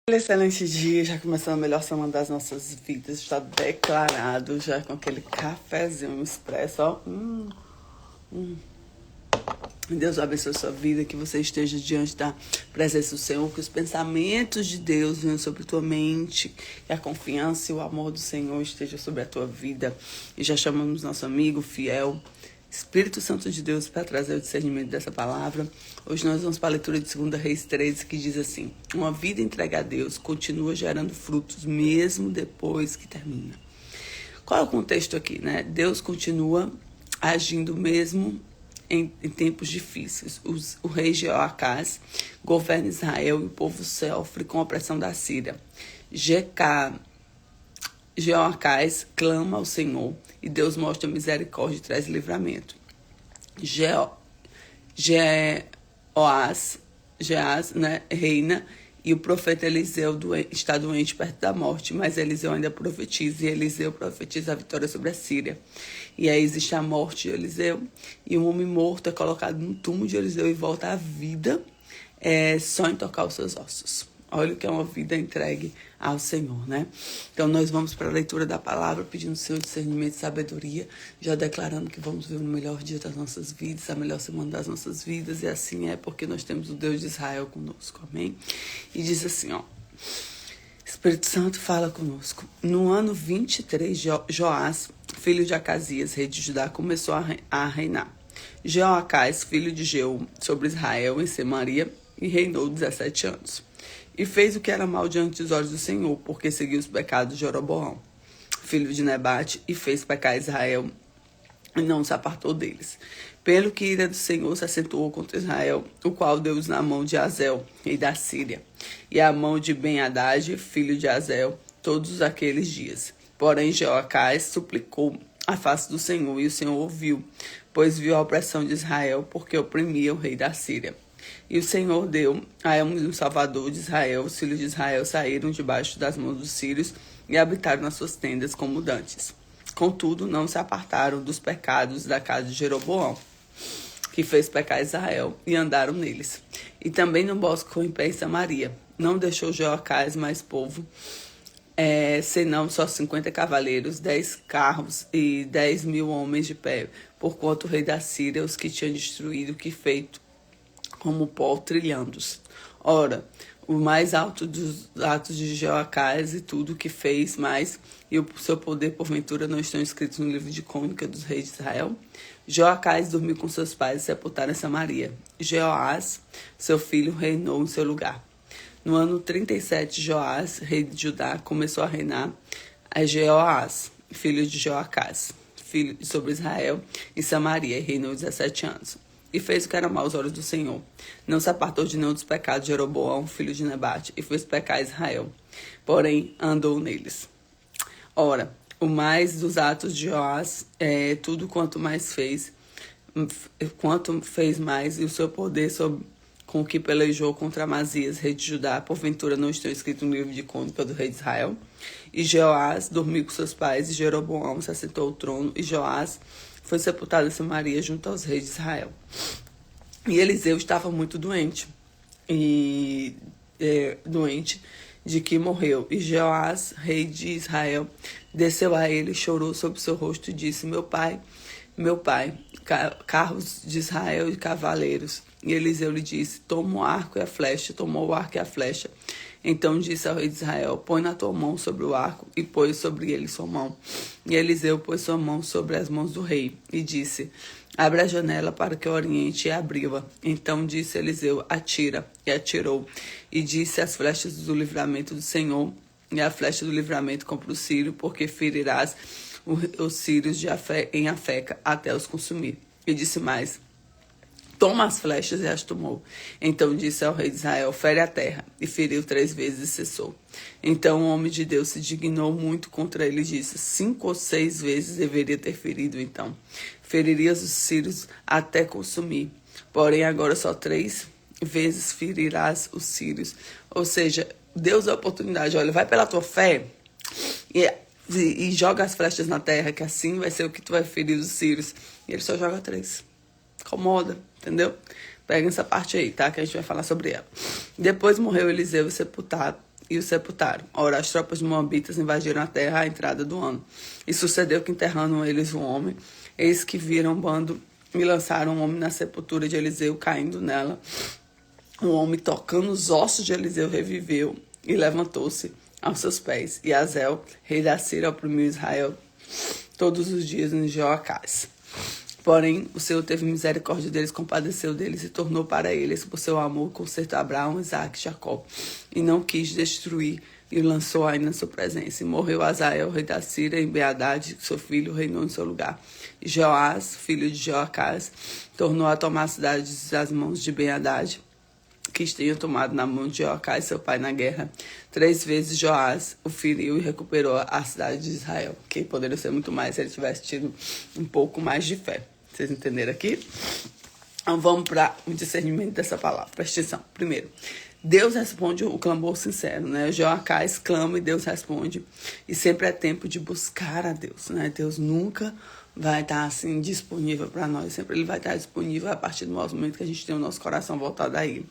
Excelente dia, já começando a melhor semana das nossas vidas, está declarado, já com aquele cafezinho expresso, ó. Deus abençoe a sua vida, que você esteja diante da presença do Senhor, que os pensamentos de Deus venham sobre a tua mente, que a confiança e o amor do Senhor estejam sobre a tua vida. E já chamamos nosso amigo fiel, Espírito Santo de Deus, para trazer o discernimento dessa palavra. Hoje nós vamos para a leitura de 2 Reis 13, que diz assim: uma vida entregue a Deus continua gerando frutos, mesmo depois que termina. Qual é o contexto aqui, né? Deus continua agindo mesmo em tempos difíceis. O rei Jeoacás governa Israel e o povo sofre com a opressão da Síria. Jeoacás clama ao Senhor e Deus mostra misericórdia e traz livramento. Jeaz, né, reina, e o profeta Eliseu está doente perto da morte, mas Eliseu ainda profetiza, e Eliseu profetiza a vitória sobre a Síria. E aí existe a morte de Eliseu, e um homem morto é colocado no túmulo de Eliseu e volta à vida, só em tocar os seus ossos. Olha o que é uma vida entregue ao Senhor, né? Então, nós vamos para a leitura da palavra, pedindo o seu discernimento e sabedoria, já declarando que vamos ver o melhor dia das nossas vidas, a melhor semana das nossas vidas, e assim é porque nós temos o Deus de Israel conosco, amém? E diz assim, ó: Espírito Santo, fala conosco. No ano 23, Joás, filho de Acasias, rei de Judá, começou a reinar. Jeoacás, filho de Jeú, sobre Israel em Samaria, e reinou 17 anos. E fez o que era mal diante dos olhos do Senhor, porque seguiu os pecados de Jeroboão, filho de Nebate, e fez pecar Israel, e não se apartou deles. Pelo que a ira do Senhor se acentuou contra Israel, o qual deu na mão de Azel, rei da Síria, e a mão de Ben-Hadad, filho de Azel, todos aqueles dias. Porém, Jeoacás suplicou a face do Senhor, e o Senhor ouviu, pois viu a opressão de Israel, porque oprimia o rei da Síria. E o Senhor deu a um salvador de Israel. Os filhos de Israel saíram debaixo das mãos dos sírios e habitaram nas suas tendas como dantes. Contudo, não se apartaram dos pecados da casa de Jeroboão, que fez pecar Israel, e andaram neles. E também no bosque ficou em pé em Samaria. Não deixou Jeoacás mais povo, senão só 50 cavaleiros, 10 carros e 10.000 homens de pé, porquanto o rei da Síria os que tinha destruído, que feito como pó trilhando-se. Ora, o mais alto dos atos de Jeoacás e tudo o que fez mais, e o seu poder porventura não estão escritos no livro de crônica dos reis de Israel? Jeoacás dormiu com seus pais e sepultaram em Samaria. Jeoás, seu filho, reinou em seu lugar. No ano 37, Joás, rei de Judá, começou a reinar a Jeoás, filho de Jeoacás, filho sobre Israel, em Samaria, e reinou 17 anos. E fez o que era mal aos olhos do Senhor. Não se apartou de nenhum dos pecados de Jeroboão, filho de Nebate, e fez pecar Israel. Porém, andou neles. Ora, o mais dos atos de Joás, tudo quanto fez mais, e o seu poder com o que pelejou contra Amazias, rei de Judá, porventura não estão escritos no livro de crônica do rei de Israel. E Joás dormiu com seus pais, e Jeroboão se assentou ao trono, e Joás foi sepultado em Samaria junto aos reis de Israel. E Eliseu estava muito doente, de que morreu. E Joás, rei de Israel, desceu a ele, chorou sobre o seu rosto e disse: meu pai, carros de Israel e cavaleiros. E Eliseu lhe disse: toma o arco e a flecha. Tomou o arco e a flecha. Então disse ao rei de Israel: põe na tua mão sobre o arco, e pôs sobre ele sua mão. E Eliseu pôs sua mão sobre as mãos do rei, e disse: abre a janela para que eu oriente, e abriu-a. Então disse Eliseu: atira, e atirou. E disse: as flechas do livramento do Senhor, e a flecha do livramento contra o sírio, porque ferirás os sírios em Afeca, até os consumir. E disse mais: toma as flechas, e as tomou. Então disse ao rei de Israel: fere a terra. E feriu 3 vezes e cessou. Então o homem de Deus se dignou muito contra ele e disse: 5 ou 6 vezes deveria ter ferido então. Feririas os sírios até consumir. Porém agora só 3 vezes ferirás os sírios. Ou seja, Deus dá a oportunidade. Olha, vai pela tua fé e joga as flechas na terra, que assim vai ser o que tu vai ferir os sírios. E ele só joga 3. Incomoda, entendeu? Pega essa parte aí, tá? Que a gente vai falar sobre ela. Depois morreu Eliseu sepultado e o sepultaram. Ora, as tropas de Moabitas invadiram a terra à entrada do ano. E sucedeu que, enterrando eles um homem, eis que viram um bando e lançaram um homem na sepultura de Eliseu, caindo nela. O homem, tocando os ossos de Eliseu, reviveu e levantou-se aos seus pés. E Azel, rei da Síria, oprimiu Israel todos os dias em Joacás. Porém, o Senhor teve misericórdia deles, compadeceu deles e tornou para eles, por seu amor, consertou Abraão, Isaque e Jacó. E não quis destruir e o lançou ainda na sua presença. E morreu Azael, rei da Síria, em Ben-Hadad, seu filho, reinou em seu lugar. E Joás, filho de Joacás, tornou a tomar a cidade das mãos de Ben-Hadad, que tinha tomado na mão de Joacás, seu pai, na guerra. 3 vezes Joás o feriu e recuperou a cidade de Israel, que poderia ser muito mais se ele tivesse tido um pouco mais de fé. Vocês entenderam aqui? Então vamos para o discernimento dessa palavra. Presta atenção. Primeiro, Deus responde o clamor sincero, né? Joacás clama e Deus responde. E sempre é tempo de buscar a Deus, né? Deus nunca vai estar assim disponível para nós. Sempre Ele vai estar disponível a partir do momento que a gente tem o nosso coração voltado a Ele.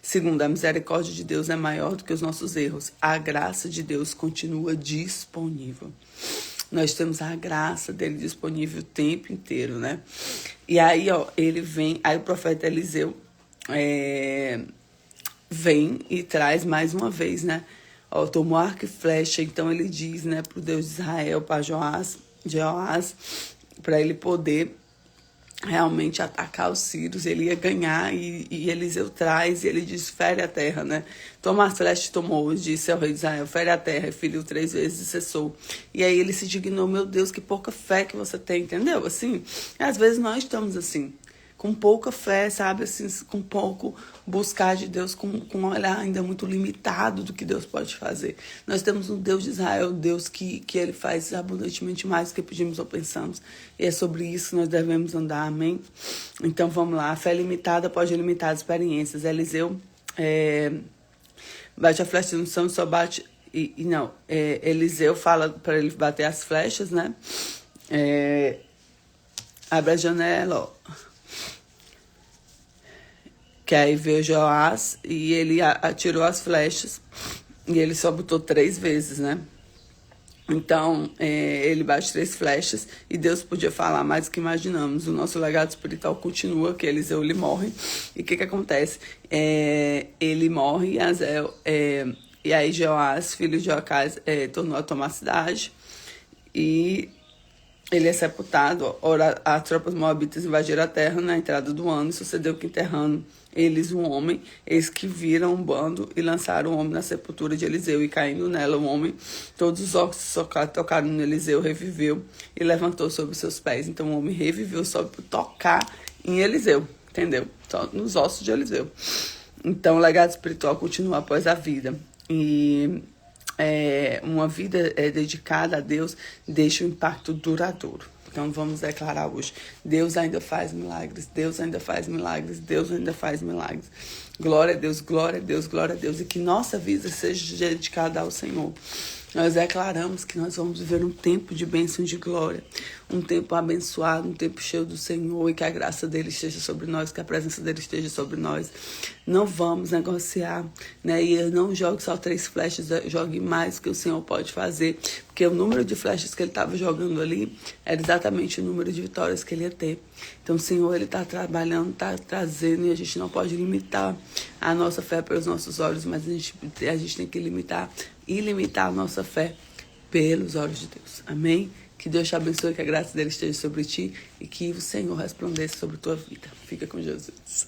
Segundo, a misericórdia de Deus é maior do que os nossos erros. A graça de Deus continua disponível. Nós temos a graça dele disponível o tempo inteiro, né? E aí, ele vem, aí o profeta Eliseu vem e traz mais uma vez, né? Tomou arco e flecha, então ele diz, né, pro Deus de Israel, para Joás, para ele poder realmente atacar os sírios, ele ia ganhar, e Eliseu traz, e ele diz, fere a terra, né? Toma as flechas, tomou, disse ao rei de Israel, fere a terra, e feriu 3 vezes e cessou. E aí ele se dignou, meu Deus, que pouca fé que você tem, entendeu? Assim, às vezes nós estamos assim, com pouca fé, sabe, assim, com pouco buscar de Deus, com um olhar ainda muito limitado do que Deus pode fazer. Nós temos um Deus de Israel, Deus que Ele faz abundantemente mais do que pedimos ou pensamos. E é sobre isso que nós devemos andar, amém? Então vamos lá, a fé limitada pode limitar as experiências. Eliseu bate a flecha no chão e só bate... Eliseu fala para ele bater as flechas, né? Abre a janela, ó. Que aí veio Joás e ele atirou as flechas e ele só botou 3 vezes, né? Então, ele bate 3 flechas e Deus podia falar mais do que imaginamos. O nosso legado espiritual continua, que Eliseu ele morre. E o que acontece? Ele morre e aí Joás, filho de Joacás, tornou a tomar a cidade e ele é sepultado. Ora, as tropas moabitas invadiram a terra na entrada do ano, e sucedeu que, enterrando eles um homem, eis que viram um bando e lançaram o homem na sepultura de Eliseu, e caindo nela o homem, todos os ossos tocaram no Eliseu, reviveu e levantou sobre os seus pés. Então o homem reviveu só por tocar em Eliseu, entendeu? Só nos ossos de Eliseu. Então o legado espiritual continua após a vida. E uma vida dedicada a Deus deixa um impacto duradouro. Então vamos declarar hoje, Deus ainda faz milagres, Deus ainda faz milagres, Deus ainda faz milagres. Glória a Deus, glória a Deus, glória a Deus. E que nossa vida seja dedicada ao Senhor. Nós declaramos que nós vamos viver um tempo de bênção e de glória, um tempo abençoado, um tempo cheio do Senhor, e que a graça dele esteja sobre nós, que a presença dele esteja sobre nós. Não vamos negociar, né? E não jogue só 3 flechas, jogue mais que o Senhor pode fazer, porque o número de flechas que ele estava jogando ali era exatamente o número de vitórias que ele ia ter. Então o Senhor, ele está trabalhando, está trazendo, e a gente não pode limitar a nossa fé pelos nossos olhos, mas a gente tem que limitar a nossa fé pelos olhos de Deus. Amém? Que Deus te abençoe, que a graça dele esteja sobre ti e que o Senhor resplandeça sobre a tua vida. Fica com Jesus.